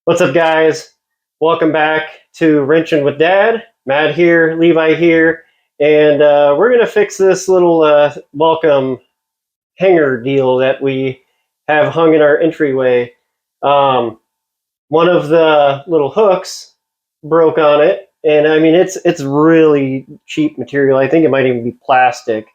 What's up, guys? Welcome back to Wrenchin with Dad. Matt here, Levi here, and we're going to fix this little welcome hanger deal that we have hung in our entryway. One of the little hooks broke on it, and I mean it's really cheap material. I think it might even be plastic.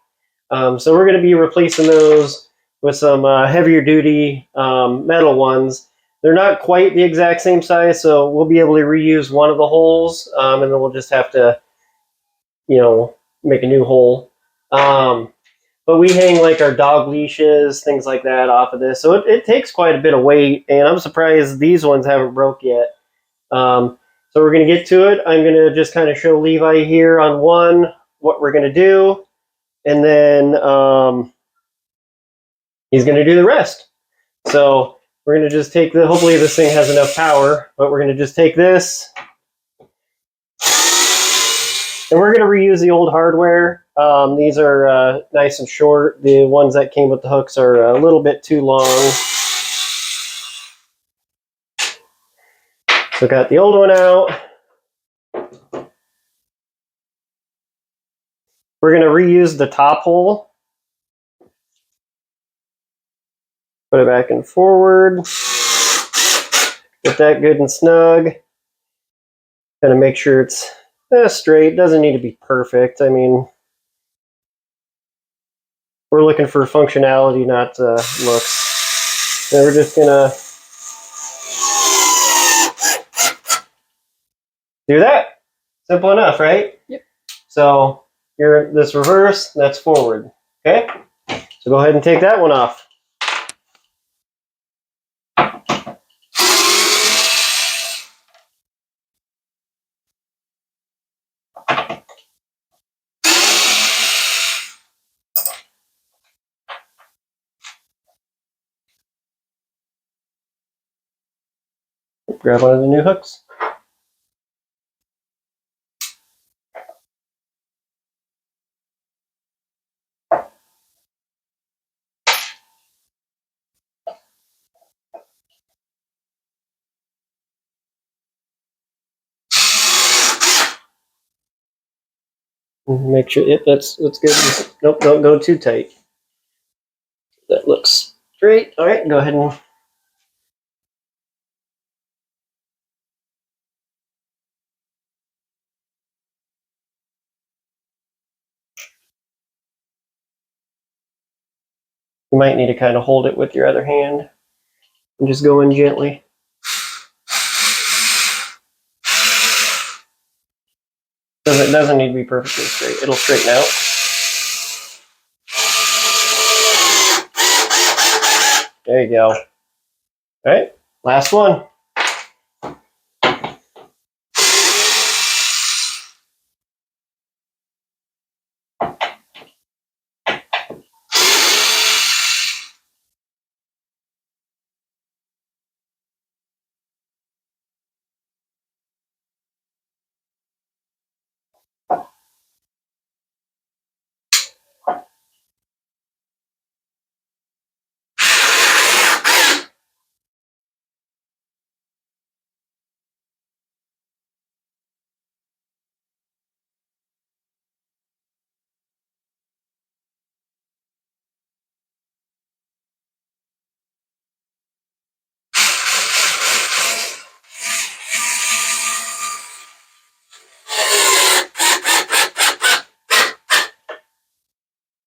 So we're going to be replacing those with some heavier duty metal ones. They're not quite the exact same size, so we'll be able to reuse one of the holes, and then we'll just have to, make a new hole. But we hang like our dog leashes, things like that off of this, so it takes quite a bit of weight, and I'm surprised these ones haven't broke yet. So we're going to get to it. I'm going to just kind of show Levi here on one what we're going to do, and then he's going to do the rest. So we're going to just take hopefully this thing has enough power, but we're going to just take this, and we're going to reuse the old hardware. These are nice and short. The ones that came with the hooks are a little bit too long. So got the old one out. We're going to reuse the top hole. Put it back and forward. Get that good and snug. Kind of make sure it's straight. Doesn't need to be perfect. I mean, we're looking for functionality, not looks. And we're just gonna do that. Simple enough, right? Yep. So here, this reverse, that's forward. Okay. So go ahead and take that one off. Grab one of the new hooks. Make sure that's good. Nope, don't go too tight. That looks straight. All right, go ahead and you might need to kind of hold it with your other hand and just go in gently. It doesn't need to be perfectly straight. It'll straighten out. There you go. All right, last one.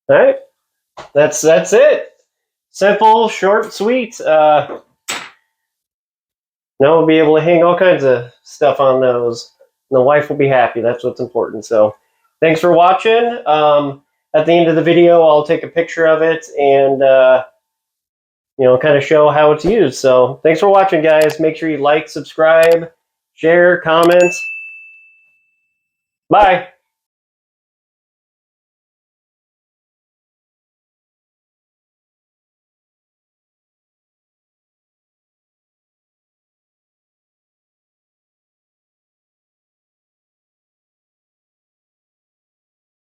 All right, that's it. Simple, short, sweet. Now we'll be able to hang all kinds of stuff on those. And the wife will be happy. That's what's important. So thanks for watching. At the end of the video, I'll take a picture of it and kind of show how it's used. So thanks for watching, guys. Make sure you like, subscribe, share, comment. Bye.